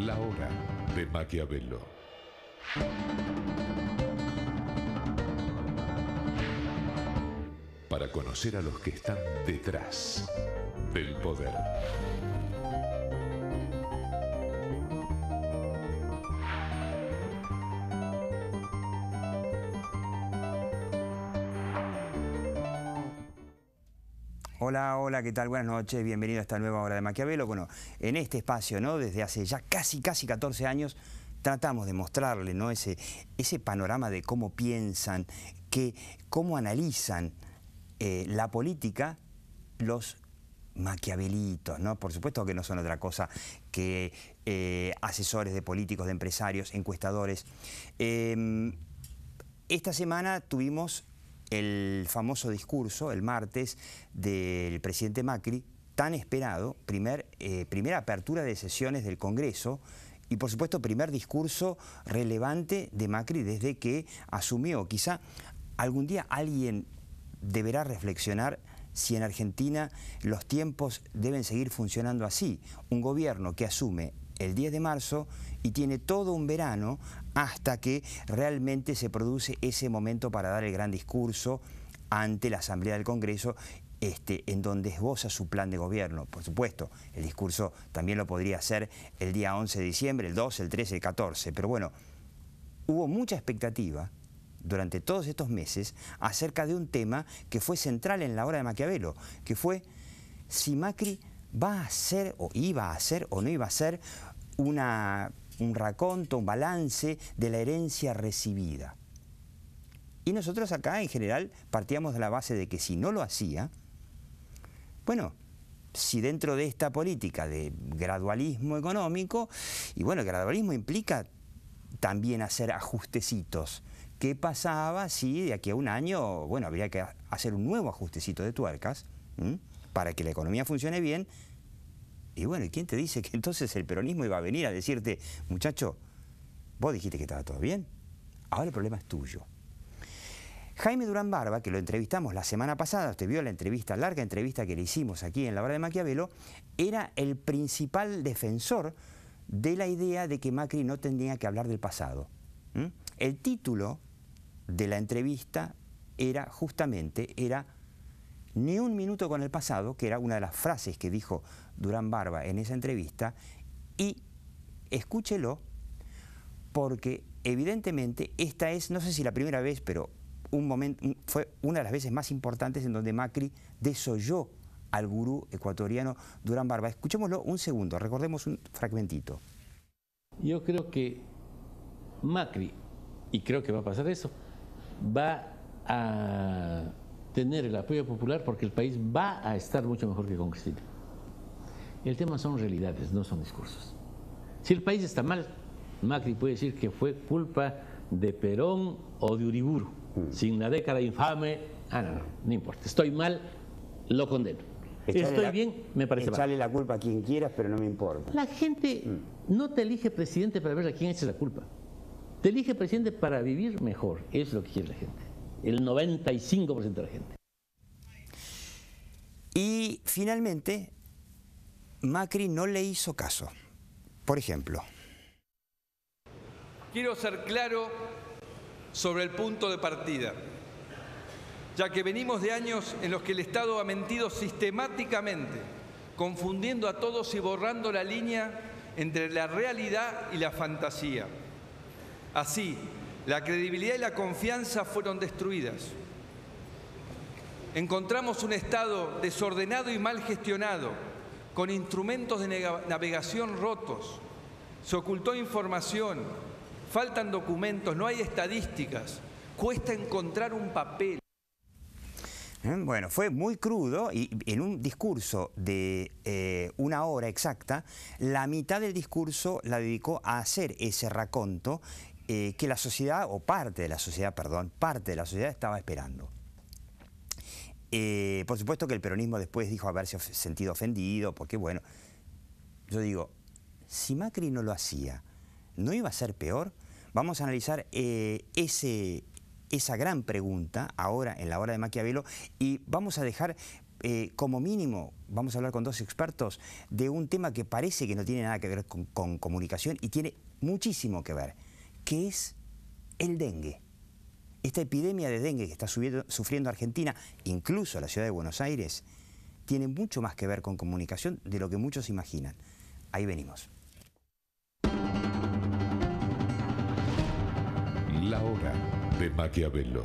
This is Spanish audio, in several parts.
La hora de Maquiavelo. Para conocer a los que están detrás del poder. Hola, hola, ¿qué tal? Buenas noches, bienvenido a esta nueva hora de Maquiavelo. Bueno, en este espacio, ¿no? Desde hace ya casi 14 años, tratamos de mostrarle, ¿no? ese panorama de cómo piensan, cómo analizan la política los maquiavelitos, ¿no? Por supuesto que no son otra cosa que asesores de políticos, de empresarios, encuestadores. Esta semana tuvimos el famoso discurso, el martes, del presidente Macri, tan esperado, primera apertura de sesiones del Congreso y, por supuesto, primer discurso relevante de Macri desde que asumió. Quizá algún día alguien deberá reflexionar si en Argentina los tiempos deben seguir funcionando así. Un gobierno que asume el 10 de marzo y tiene todo un verano hasta que realmente se produce ese momento para dar el gran discurso ante la Asamblea del Congreso, en donde esboza su plan de gobierno. Por supuesto, el discurso también lo podría hacer el día 11 de diciembre, el 12, el 13, el 14, pero bueno, hubo mucha expectativa durante todos estos meses acerca de un tema que fue central en la hora de Maquiavelo, que fue si Macri va a hacer, o iba a hacer, o no iba a hacer un raconto, un balance de la herencia recibida. Y nosotros acá, en general, partíamos de la base de que si no lo hacía, bueno, si dentro de esta política de gradualismo económico, y bueno, el gradualismo implica también hacer ajustecitos. ¿Qué pasaba si de aquí a un año, bueno, habría que hacer un nuevo ajustecito de tuercas para que la economía funcione bien? Y bueno, ¿y quién te dice que entonces el peronismo iba a venir a decirte, muchacho, vos dijiste que estaba todo bien, ahora el problema es tuyo? Jaime Durán Barba, que lo entrevistamos la semana pasada, usted vio la entrevista, larga entrevista que le hicimos aquí en la hora de Maquiavelo, era el principal defensor de la idea de que Macri no tenía que hablar del pasado. El título de la entrevista era justamente, ni un minuto con el pasado, que era una de las frases que dijo Durán Barba en esa entrevista, y escúchelo, porque evidentemente esta es, no sé si la primera vez, pero fue una de las veces más importantes en donde Macri desoyó al gurú ecuatoriano Durán Barba. Escuchémoslo un segundo, recordemos un fragmentito. Yo creo que Macri, y creo que va a pasar eso, va a tener el apoyo popular porque el país va a estar mucho mejor que con Cristina. El tema son realidades, no son discursos. Si el país está mal, Macri puede decir que fue culpa de Perón o de Uriburu. Sin la década infame, no importa. Estoy mal, lo condeno. Estoy bien, me parece mal. Echarle la culpa a quien quieras, pero no me importa. La gente no te elige presidente para ver a quién echa la culpa. Te elige presidente para vivir mejor. Es lo que quiere la gente. El 95% de la gente. Y finalmente, Macri no le hizo caso. Por ejemplo. Quiero ser claro sobre el punto de partida, ya que venimos de años en los que el Estado ha mentido sistemáticamente, confundiendo a todos y borrando la línea entre la realidad y la fantasía. Así, la credibilidad y la confianza fueron destruidas. Encontramos un Estado desordenado y mal gestionado, con instrumentos de navegación rotos. Se ocultó información, faltan documentos, no hay estadísticas, cuesta encontrar un papel. Bueno, fue muy crudo y en un discurso de una hora exacta, la mitad del discurso la dedicó a hacer ese raconto que la sociedad, o parte de la sociedad estaba esperando. Por supuesto que el peronismo después dijo haberse sentido ofendido, porque bueno, yo digo, si Macri no lo hacía, ¿no iba a ser peor? Vamos a analizar esa gran pregunta ahora en la hora de Maquiavelo y vamos a dejar como mínimo, vamos a hablar con dos expertos de un tema que parece que no tiene nada que ver con comunicación y tiene muchísimo que ver, que es el dengue. Esta epidemia de dengue que está sufriendo Argentina, incluso la ciudad de Buenos Aires, tiene mucho más que ver con comunicación de lo que muchos imaginan. Ahí venimos. La hora de Maquiavelo.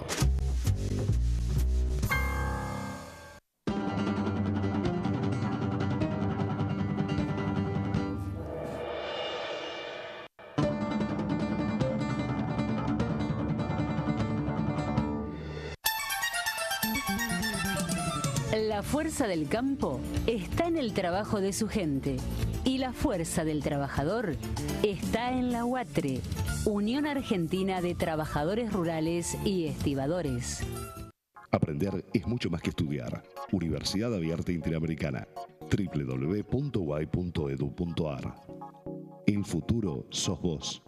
La fuerza del campo está en el trabajo de su gente y la fuerza del trabajador está en la UATRE, Unión Argentina de Trabajadores Rurales y Estibadores. Aprender es mucho más que estudiar. Universidad Abierta Interamericana. www.uai.edu.ar. El futuro sos vos.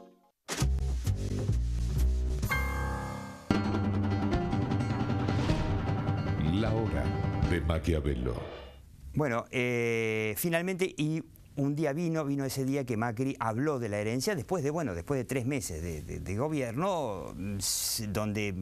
La hora de Maquiavelo. Bueno, finalmente, y un día vino ese día que Macri habló de la herencia después de 3 meses de gobierno, donde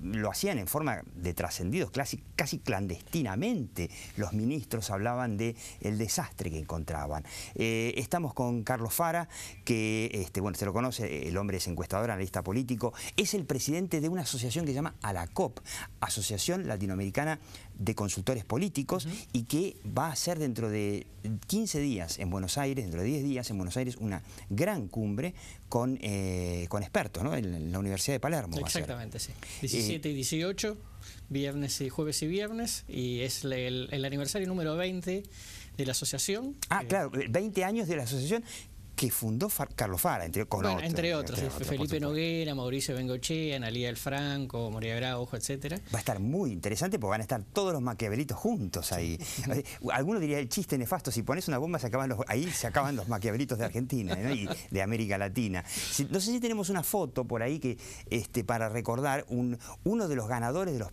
lo hacían en forma de trascendidos, casi clandestinamente. Los ministros hablaban del desastre que encontraban. Estamos con Carlos Fara, que bueno, se lo conoce, el hombre es encuestador, analista político, es el presidente de una asociación que se llama ALACOP, Asociación Latinoamericana de Consultores Políticos, y que va a ser dentro de 15 días en Buenos Aires, dentro de 10 días en Buenos Aires, una gran cumbre con expertos, ¿no? En la Universidad de Palermo. Exactamente, sí. 17 y 18, jueves y viernes, y es el aniversario número 20 de la asociación. Ah, claro, 20 años de la asociación que fundó Carlos Fara, entre otros. Felipe Noguera, Mauricio Bengochea, Analía del Franco, Moria Graujo, etcétera. Va a estar muy interesante porque van a estar todos los maquiavelitos juntos ahí. Alguno diría el chiste nefasto, si pones una bomba ahí se acaban los maquiavelitos de Argentina, ¿no? Y de América Latina. No sé si tenemos una foto por ahí que para recordar uno de los ganadores de los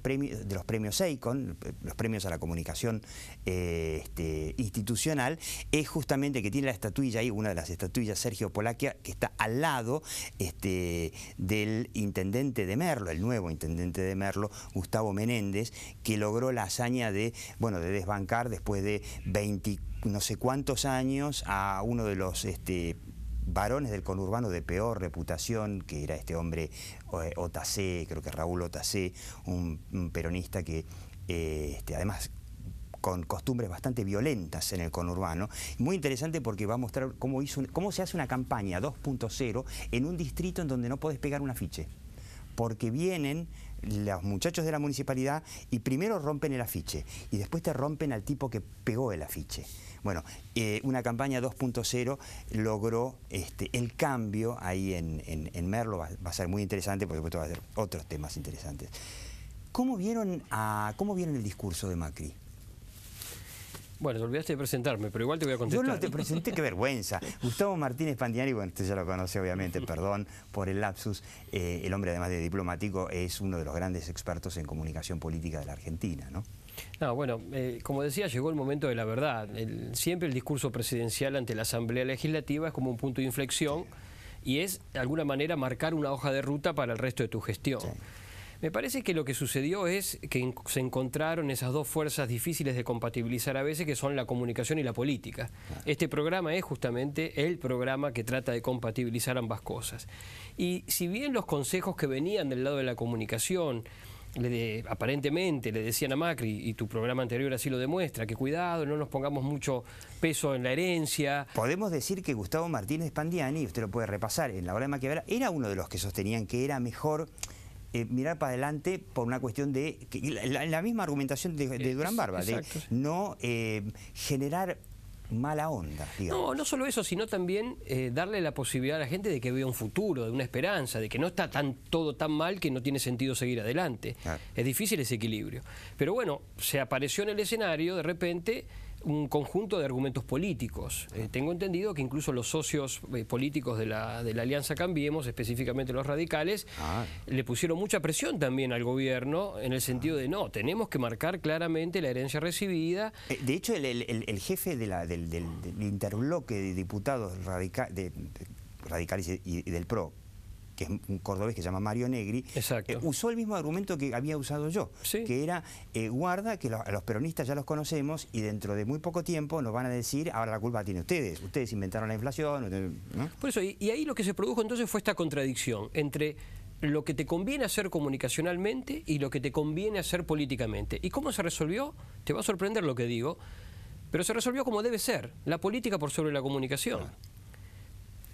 premios EICON, los premios a la comunicación institucional, es justamente que tiene la estatuilla ahí, una de las estatuillas, Sergio Polaquia, que está al lado del intendente de Merlo, el nuevo intendente de Merlo, Gustavo Menéndez, que logró la hazaña de desbancar después de 20 no sé cuántos años a uno de los varones del conurbano de peor reputación, que era este hombre Otacé, creo que Raúl Otacé, un peronista que además con costumbres bastante violentas en el conurbano. Muy interesante porque va a mostrar cómo se hace una campaña 2.0 en un distrito en donde no podés pegar un afiche. Porque vienen los muchachos de la municipalidad y primero rompen el afiche y después te rompen al tipo que pegó el afiche. Bueno, una campaña 2.0 logró el cambio ahí en Merlo. Va a ser muy interesante porque después va a ser otros temas interesantes. ¿Cómo vieron el discurso de Macri? Bueno, te olvidaste de presentarme, pero igual te voy a contestar. Yo no te presenté, qué vergüenza. Gustavo Martínez Pandiani, bueno, usted ya lo conoce obviamente, perdón por el lapsus. El hombre, además de diplomático, es uno de los grandes expertos en comunicación política de la Argentina, ¿no? No, bueno, como decía, llegó el momento de la verdad. Siempre el discurso presidencial ante la Asamblea Legislativa es como un punto de inflexión y es, de alguna manera, marcar una hoja de ruta para el resto de tu gestión. Sí. Me parece que lo que sucedió es que se encontraron esas dos fuerzas difíciles de compatibilizar a veces, que son la comunicación y la política. Este programa es justamente el programa que trata de compatibilizar ambas cosas. Y si bien los consejos que venían del lado de la comunicación, aparentemente le decían a Macri, y tu programa anterior así lo demuestra, que cuidado, no nos pongamos mucho peso en la herencia. Podemos decir que Gustavo Martínez Pandiani, usted lo puede repasar, en la hora de Maquiavelo, era uno de los que sostenían que era mejor mirar para adelante por una cuestión de la misma argumentación de Durán Barba, exacto, de no generar mala onda, digamos. No solo eso, sino también darle la posibilidad a la gente de que vea un futuro, de una esperanza, de que no está todo tan mal que no tiene sentido seguir adelante. Claro. Es difícil ese equilibrio. Pero bueno, se apareció en el escenario de repente un conjunto de argumentos políticos. Tengo entendido que incluso los socios políticos de la Alianza Cambiemos, específicamente los radicales, le pusieron mucha presión también al gobierno en el sentido de no, tenemos que marcar claramente la herencia recibida. De hecho, el jefe del interbloque de diputados radicales y del PRO, que es un cordobés que se llama Mario Negri, usó el mismo argumento que había usado yo, que era, guarda que a los peronistas ya los conocemos y dentro de muy poco tiempo nos van a decir, ahora la culpa la tienen ustedes inventaron la inflación, ¿no? Por eso, y ahí lo que se produjo entonces fue esta contradicción entre lo que te conviene hacer comunicacionalmente y lo que te conviene hacer políticamente. ¿Y cómo se resolvió? Te va a sorprender lo que digo, pero se resolvió como debe ser, la política por sobre la comunicación.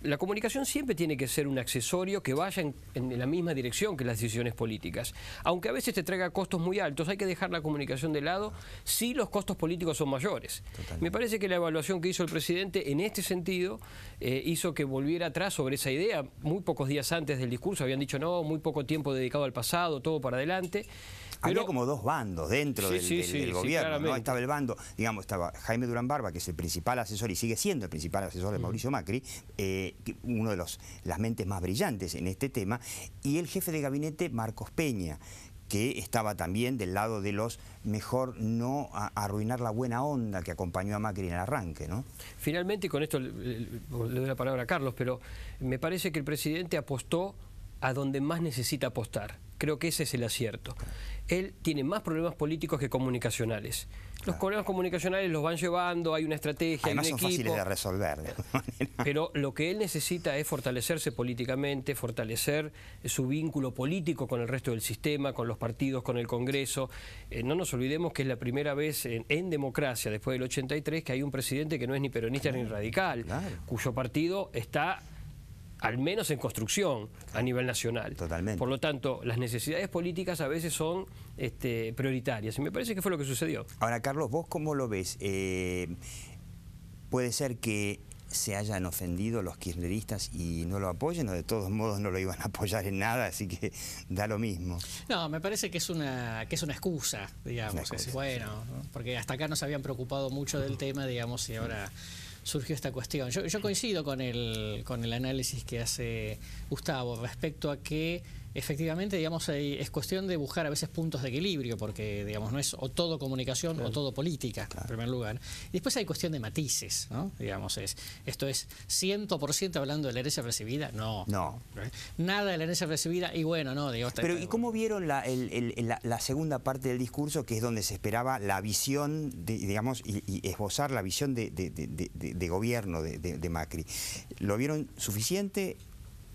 La comunicación siempre tiene que ser un accesorio que vaya en la misma dirección que las decisiones políticas. Aunque a veces te traiga costos muy altos, hay que dejar la comunicación de lado si los costos políticos son mayores. Totalmente. Me parece que la evaluación que hizo el presidente en este sentido hizo que volviera atrás sobre esa idea. Muy pocos días antes del discurso habían dicho no, muy poco tiempo dedicado al pasado, todo para adelante. Había como dos bandos dentro del gobierno, ¿no? Estaba el bando, digamos, estaba Jaime Durán Barba, que es el principal asesor y sigue siendo el principal asesor de Mauricio Macri, uno de las mentes más brillantes en este tema, y el jefe de gabinete Marcos Peña, que estaba también del lado de los mejor no arruinar la buena onda que acompañó a Macri en el arranque, ¿no? Finalmente, y con esto le doy la palabra a Carlos, pero me parece que el presidente apostó a donde más necesita apostar. Creo que ese es el acierto. Él tiene más problemas políticos que comunicacionales. Los problemas comunicacionales los van llevando, hay una estrategia, además hay un equipo. Son fáciles de resolver. Pero lo que él necesita es fortalecerse políticamente, fortalecer su vínculo político con el resto del sistema, con los partidos, con el Congreso. No nos olvidemos que es la primera vez en democracia, después del 83, que hay un presidente que no es ni peronista ni radical, cuyo partido está al menos en construcción a nivel nacional. Totalmente. Por lo tanto, las necesidades políticas a veces son prioritarias, y me parece que fue lo que sucedió. Ahora, Carlos, ¿vos cómo lo ves? ¿Puede ser que se hayan ofendido los kirchneristas y no lo apoyen, o de todos modos no lo iban a apoyar en nada, así que da lo mismo? No, me parece que es una excusa, digamos. Bueno, ¿no? Porque hasta acá no se habían preocupado mucho del tema, digamos, y ahora surgió esta cuestión. Yo coincido con el análisis que hace Gustavo respecto a que efectivamente, digamos, es cuestión de buscar a veces puntos de equilibrio, porque, digamos, no es o todo comunicación o todo política, en primer lugar. Y después hay cuestión de matices, ¿no? Digamos, esto es 100% hablando de la herencia recibida, no. Nada de la herencia recibida, y bueno, no, digo. Pero, ¿y cómo vieron la segunda parte del discurso, que es donde se esperaba la visión, digamos, y esbozar la visión de gobierno de Macri? ¿Lo vieron suficiente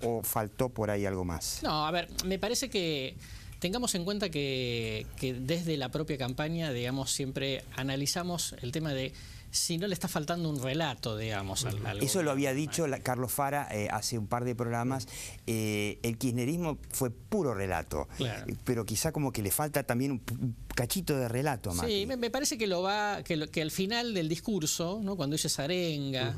o faltó por ahí algo más? No, a ver, me parece que tengamos en cuenta que desde la propia campaña, digamos, siempre analizamos el tema de si no le está faltando un relato, digamos. Eso lo había dicho Carlos Fara hace un par de programas. El kirchnerismo fue puro relato, pero quizá como que le falta también un cachito de relato a Macri. Sí, me parece que al final del discurso, ¿no? Cuando dice esa arenga,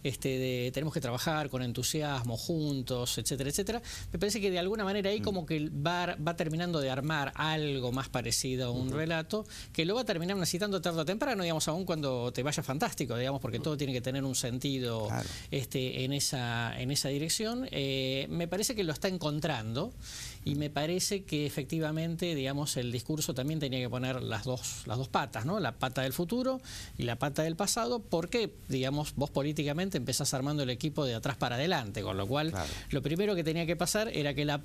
tenemos que trabajar con entusiasmo, juntos, etcétera, etcétera, me parece que de alguna manera ahí como que va terminando de armar algo más parecido a un relato, que lo va a terminar necesitando tarde o temprano, digamos, aún cuando te vaya fantástico, digamos, porque todo tiene que tener un sentido en esa dirección. Me parece que lo está encontrando, y me parece que efectivamente, digamos, el discurso también tenía que poner las dos patas, ¿no? La pata del futuro y la pata del pasado, porque, digamos, vos políticamente empezás armando el equipo de atrás para adelante, con lo cual lo primero que tenía que pasar era que los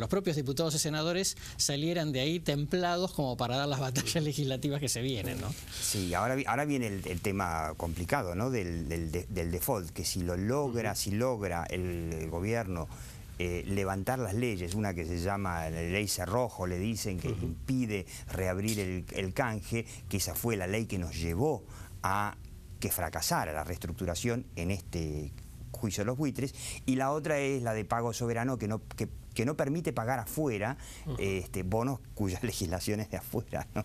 propios diputados y senadores salieran de ahí templados como para dar las batallas legislativas que se vienen, ¿no? Sí, ahora viene el tema complicado, ¿no? Del default, que si logra el gobierno levantar las leyes, una que se llama la ley Cerrojo, le dicen, que impide reabrir el canje, que esa fue la ley que nos llevó a que fracasara la reestructuración en este juicio de los buitres, y la otra es la de pago soberano, que no permite pagar afuera bonos cuyas legislación es de afuera, ¿no?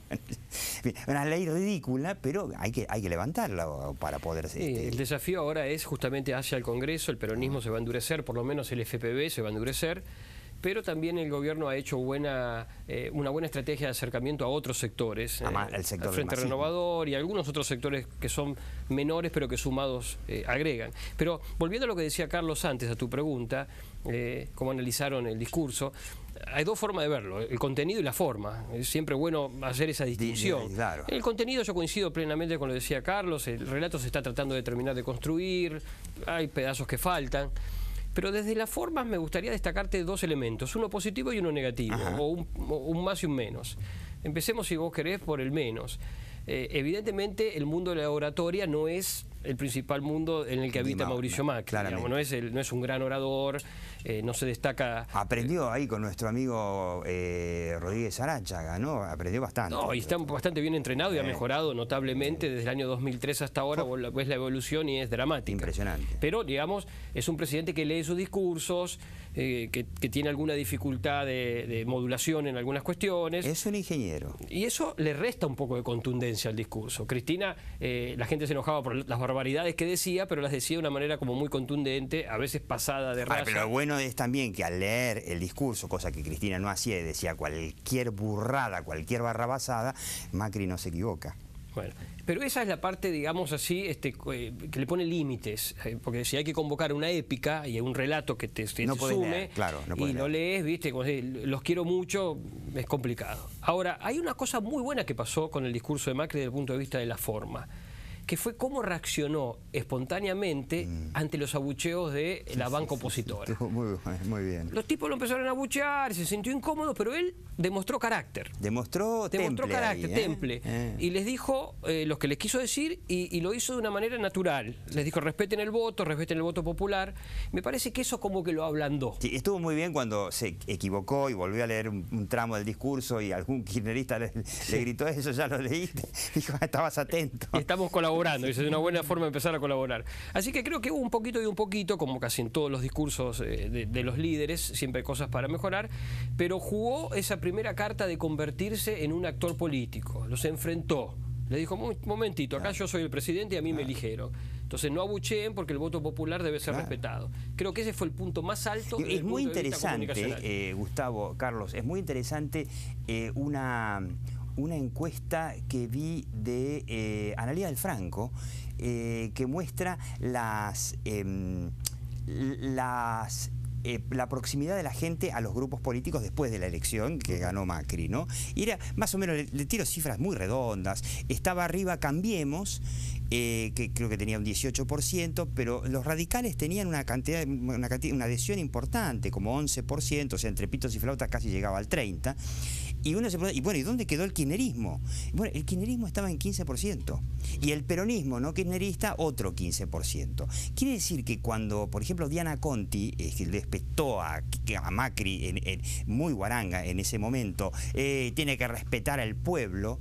Una ley ridícula, pero hay que levantarla para poder... el desafío ahora es justamente hacia el Congreso. El peronismo se va a endurecer, por lo menos el FPV se va a endurecer, pero también el gobierno ha hecho una buena estrategia de acercamiento a otros sectores, el sector al Frente Renovador y algunos otros sectores que son menores pero que sumados agregan. Pero volviendo a lo que decía Carlos antes, a tu pregunta, cómo analizaron el discurso, hay dos formas de verlo, el contenido y la forma. Es siempre bueno hacer esa distinción. Claro. El contenido yo coincido plenamente con lo que decía Carlos, el relato se está tratando de terminar de construir, hay pedazos que faltan. Pero desde las formas me gustaría destacarte dos elementos, uno positivo y uno negativo, o un más y un menos. Empecemos, si vos querés, por el menos. Evidentemente el mundo de la oratoria no es el principal mundo en el que habita Mauricio Macri. Digamos, no es un gran orador, no se destaca... Aprendió ahí con nuestro amigo Rodríguez Aráchaga, ¿no? Aprendió bastante. No, y está bastante bien entrenado y ha mejorado notablemente desde el año 2003 hasta ahora. Vos ves la evolución y es dramática. Impresionante. Pero, digamos, es un presidente que lee sus discursos, que tiene alguna dificultad de modulación en algunas cuestiones. Es un ingeniero. Y eso le resta un poco de contundencia al discurso. Cristina, la gente se enojaba por las barbaridades que decía, pero las decía de una manera como muy contundente, a veces pasada de raya. Pero lo bueno es también que al leer el discurso, cosa que Cristina no hacía, y decía cualquier burrada, cualquier barrabasada, Macri no se equivoca. Bueno, pero esa es la parte, digamos así, que le pone límites, porque si hay que convocar una épica y un relato que te sume, leer, claro, no y lo lees, viste, los quiero mucho, es complicado. Ahora, hay una cosa muy buena que pasó con el discurso de Macri desde el punto de vista de la forma, que fue cómo reaccionó espontáneamente ante los abucheos de la banca opositora. Muy bien. Los tipos lo empezaron a abuchear, se sintió incómodo, pero él demostró carácter. Demostró carácter, ahí, temple. Y les dijo lo que les quiso decir y lo hizo de una manera natural. Les dijo, respeten el voto popular. Me parece que eso como que lo ablandó. Sí, estuvo muy bien cuando se equivocó y volvió a leer un tramo del discurso y algún kirchnerista le gritó, eso ya lo leíste. Dijo, estabas atento. Y estamos colaborando, y es una buena forma de empezar a colaborar. Así que creo que hubo un poquito y un poquito, como casi en todos los discursos de los líderes, siempre hay cosas para mejorar, pero jugó esa primera carta de convertirse en un actor político, los enfrentó. Le dijo, momentito, acá yo soy el presidente y a mí me eligieron. Entonces no abucheen porque el voto popular debe ser respetado. Creo que ese fue el punto más alto. Es muy interesante, Gustavo, Carlos, es muy interesante una encuesta que vi de Analía del Franco que muestra la proximidad de la gente a los grupos políticos después de la elección que ganó Macri, ¿no? Y era más o menos, le tiro cifras muy redondas, estaba arriba Cambiemos, que creo que tenía un 18%, pero los radicales tenían una adhesión importante, como 11%, o sea, entre pitos y flautas casi llegaba al 30%. Y uno se pregunta, ¿y dónde quedó el kirchnerismo? Bueno, el kirchnerismo estaba en 15%. Y el peronismo no kirchnerista, otro 15%. Quiere decir que cuando, por ejemplo, Diana Conti despetó a Macri, muy guaranga en ese momento, tiene que respetar al pueblo.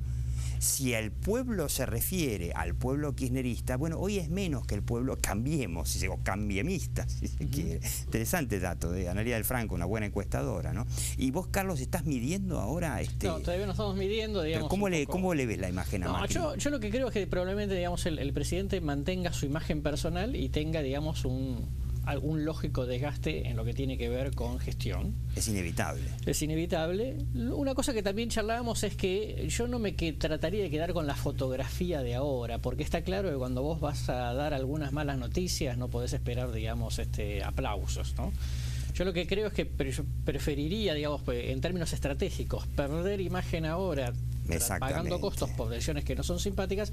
Si el pueblo se refiere al pueblo kirchnerista, bueno, hoy es menos que el pueblo Cambiemos, o cambiemista, si se quiere. Interesante dato de Analía del Franco, una buena encuestadora, ¿no? Y vos, Carlos, ¿estás midiendo ahora? No, todavía no estamos midiendo, digamos. ¿Cómo le ves la imagen a Macri? Yo lo que creo es que probablemente, digamos, el presidente mantenga su imagen personal y tenga, digamos, algún lógico desgaste en lo que tiene que ver con gestión. Es inevitable. Es inevitable. Una cosa que también charlábamos es que yo no me trataría de quedar con la fotografía de ahora, porque está claro que cuando vos vas a dar algunas malas noticias no podés esperar, digamos, aplausos, ¿no? Yo lo que creo es que preferiría, digamos, en términos estratégicos, perder imagen ahora pagando costos por decisiones que no son simpáticas,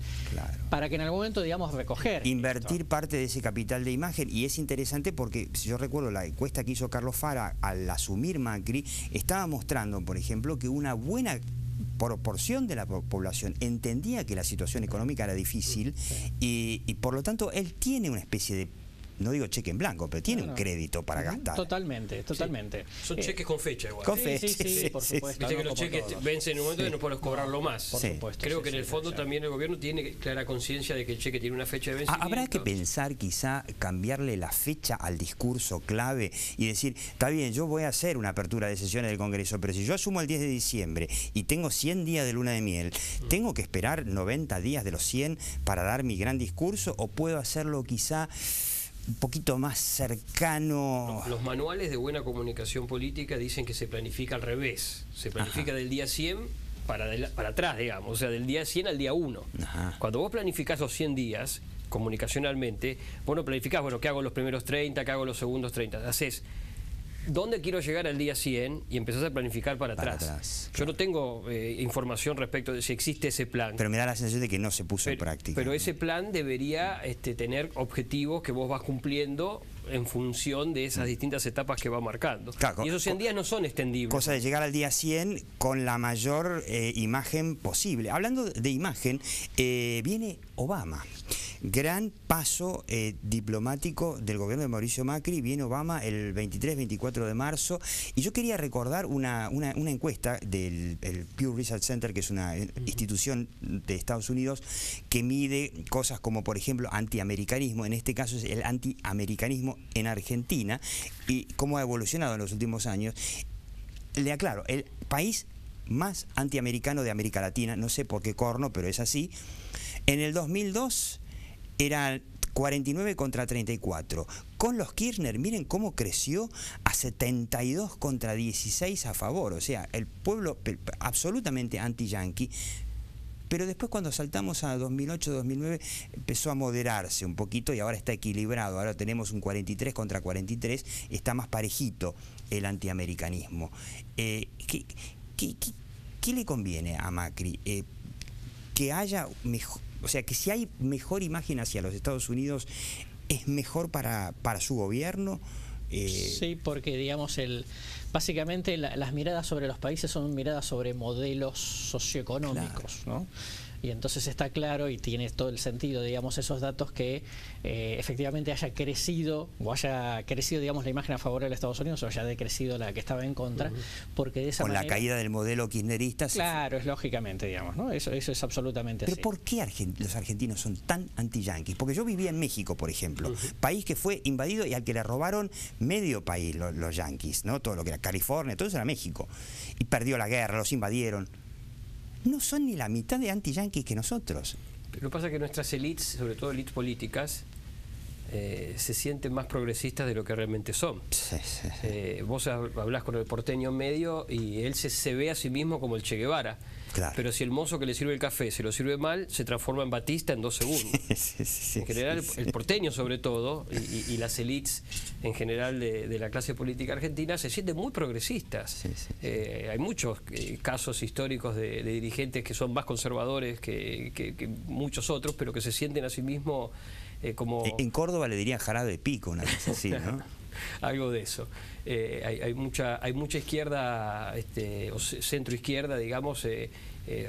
para que en algún momento, digamos, recoger. Invertir parte de ese capital de imagen. Y es interesante porque, si yo recuerdo la encuesta que hizo Carlos Fara al asumir Macri, estaba mostrando, por ejemplo, que una buena proporción de la población entendía que la situación económica era difícil y por lo tanto él tiene una especie de, no digo cheque en blanco, pero tiene un crédito para gastar. Totalmente. Sí. Son cheques con fecha igual. Con fecha, sí, por supuesto. Viste que los cheques vencen en un momento y no puedes cobrarlo más. Por supuesto. Creo que en el fondo también el gobierno tiene clara conciencia de que el cheque tiene una fecha de vencimiento. Habrá que pensar quizá cambiarle la fecha al discurso clave y decir, está bien, yo voy a hacer una apertura de sesiones del Congreso, pero si yo asumo el 10 de diciembre y tengo 100 días de luna de miel, ¿tengo que esperar 90 días de los 100 para dar mi gran discurso o puedo hacerlo quizá un poquito más cercano. Los manuales de buena comunicación política dicen que se planifica al revés. Se planifica del día 100 para atrás, digamos, o sea, del día 100 al día 1. Cuando vos planificás los 100 días, comunicacionalmente, vos no planificás, bueno, ¿qué hago los primeros 30? ¿Qué hago los segundos 30? Haces, ¿dónde quiero llegar al día 100? Y empezás a planificar para atrás. Yo no tengo información respecto de si existe ese plan. Pero me da la sensación de que no se puso en práctica. Pero ese plan debería tener objetivos que vos vas cumpliendo en función de esas distintas etapas que va marcando. Claro, y esos 100 días no son extendibles. Cosa de llegar al día 100 con la mayor imagen posible. Hablando de imagen, viene Obama. Gran paso diplomático del gobierno de Mauricio Macri. Viene Obama el 23-24 de marzo. Y yo quería recordar una encuesta del Pew Research Center, que es una institución de Estados Unidos que mide cosas como, por ejemplo, antiamericanismo. En este caso es el antiamericanismo en Argentina y cómo ha evolucionado en los últimos años. Le aclaro, el país más antiamericano de América Latina, no sé por qué corno, pero es así. En el 2002 era 49 contra 34. Con los Kirchner, miren cómo creció a 72 contra 16 a favor. O sea, el pueblo absolutamente anti-yanqui. Pero después cuando saltamos a 2008-2009 empezó a moderarse un poquito y ahora está equilibrado. Ahora tenemos un 43 contra 43, está más parejito el antiamericanismo. ¿Qué le conviene a Macri? Que haya mejor, o sea, que si hay mejor imagen hacia los Estados Unidos, ¿es mejor para su gobierno? Sí, porque digamos básicamente las miradas sobre los países son miradas sobre modelos socioeconómicos, claro, ¿no? Y entonces está claro y tiene todo el sentido, digamos, esos datos que efectivamente haya crecido digamos, la imagen a favor de los Estados Unidos o haya decrecido la que estaba en contra, porque de esa con manera, la caída del modelo kirchnerista. Claro, es lógicamente, digamos, ¿no? Eso es absolutamente así. Pero ¿por qué los argentinos son tan anti-yanquis? Porque yo vivía en México, por ejemplo, país que fue invadido y al que le robaron medio país los yanquis, ¿no? Todo lo que era California, todo eso era México. Y perdió la guerra, los invadieron. No son ni la mitad de anti-yanquis que nosotros. Pero lo que pasa es que nuestras élites, sobre todo élites políticas, se sienten más progresistas de lo que realmente son. Sí, sí, sí. Vos hablás con el porteño medio y él se ve a sí mismo como el Che Guevara. Claro. Pero si el mozo que le sirve el café se lo sirve mal, se transforma en Batista en 2 segundos. Sí, en general, el porteño sobre todo, y las élites en general de la clase política argentina se sienten muy progresistas. Hay muchos casos históricos de dirigentes que son más conservadores que muchos otros, pero que se sienten a sí mismos como... En Córdoba le dirían jarabe de pico, una vez así, ¿no? Algo de eso. Hay mucha izquierda, o centro izquierda, digamos,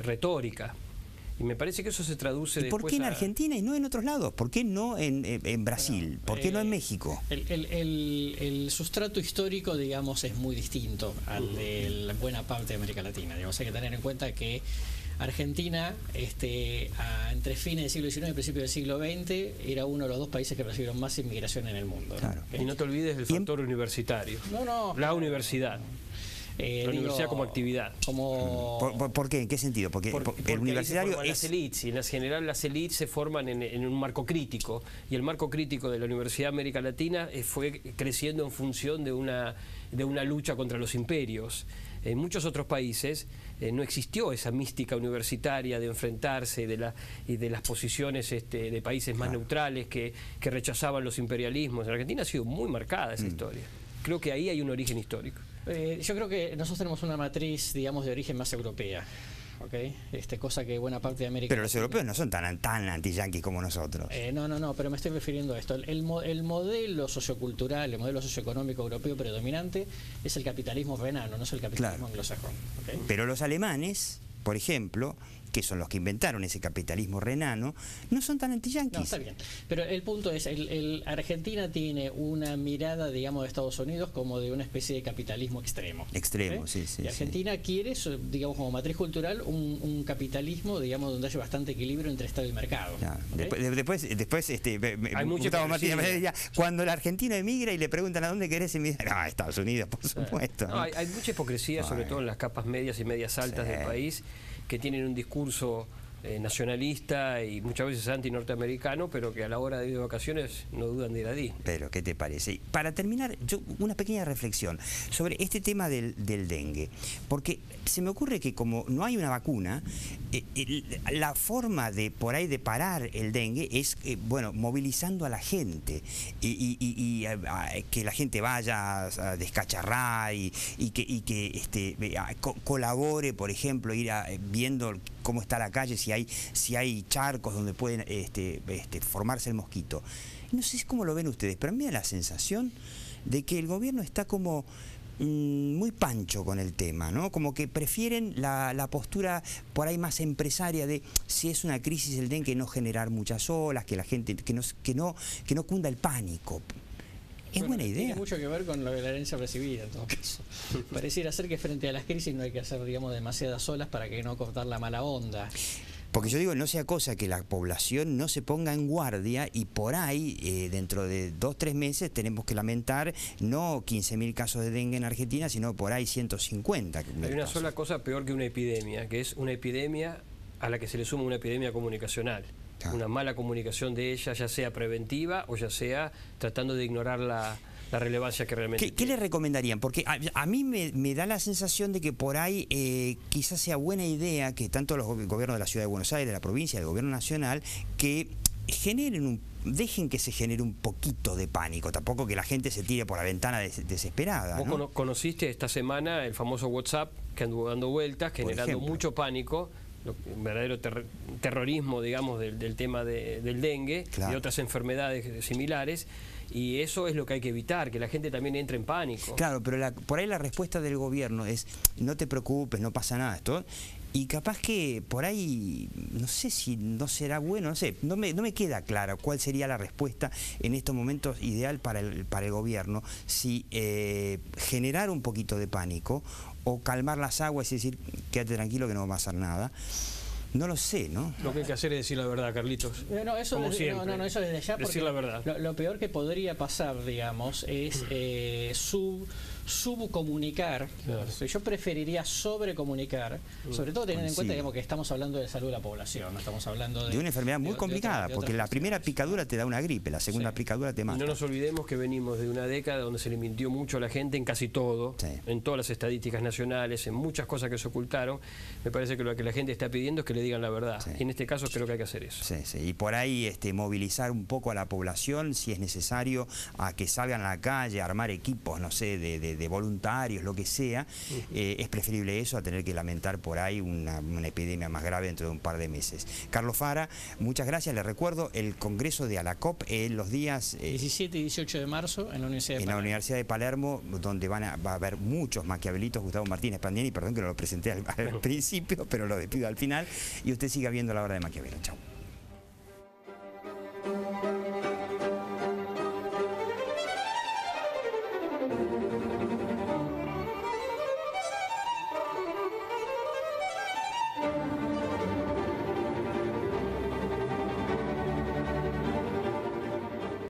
retórica. Y me parece que eso se traduce después. ¿Por qué en Argentina y no en otros lados? ¿Por qué no en Brasil? ¿Por qué no en México? El sustrato histórico, digamos, es muy distinto al de la buena parte de América Latina. Digamos, hay que tener en cuenta que Argentina, entre fines del siglo XIX y principios del siglo XX, era uno de los 2 países que recibieron más inmigración en el mundo. Claro. Y no te olvides del factor universitario. La universidad. La universidad como actividad. ¿Por qué? ¿En qué sentido? Porque el universitario es... las élites, y en general las élites se forman en un marco crítico, y el marco crítico de la Universidad de América Latina fue creciendo en función de una lucha contra los imperios. En muchos otros países no existió esa mística universitaria de enfrentarse y de las posiciones de países más neutrales que rechazaban los imperialismos. En Argentina ha sido muy marcada esa historia. Creo que ahí hay un origen histórico. Yo creo que nosotros tenemos una matriz, digamos, de origen más europea. ¿Okay? Cosa que buena parte de América... Pero los europeos no son tan anti-yanquis como nosotros. No, pero me estoy refiriendo a esto. El modelo sociocultural, el modelo socioeconómico europeo predominante es el capitalismo renano, no es el capitalismo anglosajón. ¿Okay? Pero los alemanes, por ejemplo, que son los que inventaron ese capitalismo renano, no son tan anti-yanquis. No, está bien. Pero el punto es, Argentina tiene una mirada, digamos, de Estados Unidos como de una especie de capitalismo extremo. Extremo, sí. Y Argentina quiere, digamos, como matriz cultural, un capitalismo, digamos, donde haya bastante equilibrio entre Estado y mercado. Claro. Después Gustavo Martínez me decía, cuando el argentino emigra y le preguntan a dónde querés emigrar, a Estados Unidos, por supuesto. Hay mucha hipocresía, sobre todo en las capas medias y medias altas del país, que tienen un discurso nacionalista y muchas veces anti-norteamericano, pero que a la hora de ir de vacaciones no dudan de ir a Disney. Pedro, ¿qué te parece? Para terminar, una pequeña reflexión sobre este tema del dengue, porque se me ocurre que como no hay una vacuna, la forma de por ahí de parar el dengue es, bueno, movilizando a la gente y que la gente vaya a descacharrar y que colabore, por ejemplo, ir viendo cómo está la calle, si hay charcos donde pueden formarse el mosquito. No sé cómo lo ven ustedes, pero a mí me da la sensación de que el gobierno está como muy pancho con el tema, ¿no? Como que prefieren la postura por ahí más empresaria de si es una crisis el dengue, no generar muchas olas, que la gente, que no cunda el pánico. Es buena idea. Tiene mucho que ver con la herencia recibida, en todo caso. Pareciera ser que frente a las crisis no hay que hacer, digamos, demasiadas olas para que no cortar la mala onda. Porque yo digo, no sea cosa que la población no se ponga en guardia y por ahí, dentro de 2 o 3 meses, tenemos que lamentar no 15.000 casos de dengue en Argentina, sino por ahí 150. Hay una sola cosa peor que una epidemia, que es una epidemia a la que se le suma una epidemia comunicacional. Una mala comunicación de ella, ya sea preventiva o ya sea tratando de ignorar la relevancia que realmente tiene. ¿Qué le recomendarían? Porque a mí me da la sensación de que por ahí quizás sea buena idea que tanto los gobiernos de la Ciudad de Buenos Aires, de la provincia, del gobierno nacional, que dejen que se genere un poquito de pánico, tampoco que la gente se tire por la ventana desesperada. Vos conociste esta semana el famoso WhatsApp que anduvo dando vueltas, generando mucho pánico, un verdadero terrorismo, digamos, del tema del dengue, claro, y otras enfermedades similares, y eso es lo que hay que evitar, que la gente también entre en pánico. Claro, pero por ahí la respuesta del gobierno es no te preocupes, no pasa nada, esto. Y capaz que por ahí, no sé si no será bueno, no sé, no me queda claro cuál sería la respuesta en estos momentos ideal para el gobierno, si generar un poquito de pánico o calmar las aguas y decir, quédate tranquilo que no va a pasar nada. No lo sé, ¿no? Lo que hay que hacer es decir la verdad, Carlitos. No, eso como siempre. No, eso desde ya, porque decir la verdad. Lo peor que podría pasar, digamos, es subcomunicar. Claro. Yo preferiría sobrecomunicar, sobre todo teniendo en cuenta, digamos, que estamos hablando de salud de la población, no estamos hablando de una enfermedad muy complicada, porque la primera picadura te da una gripe, la segunda picadura te mata. Y no nos olvidemos que venimos de una década donde se le mintió mucho a la gente en casi todo, en todas las estadísticas nacionales, en muchas cosas que se ocultaron. Me parece que lo que la gente está pidiendo es que le digan la verdad. Y en este caso creo que hay que hacer eso. Y por ahí movilizar un poco a la población, si es necesario, a que salgan a la calle, a armar equipos, no sé, de voluntarios, lo que sea. Es preferible eso a tener que lamentar por ahí una epidemia más grave dentro de un par de meses. Carlos Fara, muchas gracias. Le recuerdo el Congreso de ALACOP en los días 17 y 18 de marzo en la Universidad de Palermo. En la Universidad de Palermo, donde va a haber muchos maquiavelitos. Gustavo Martínez Pandiani, perdón que no lo presenté al principio, pero lo despido al final. Y usted siga viendo La Hora de Maquiavelo. Chau.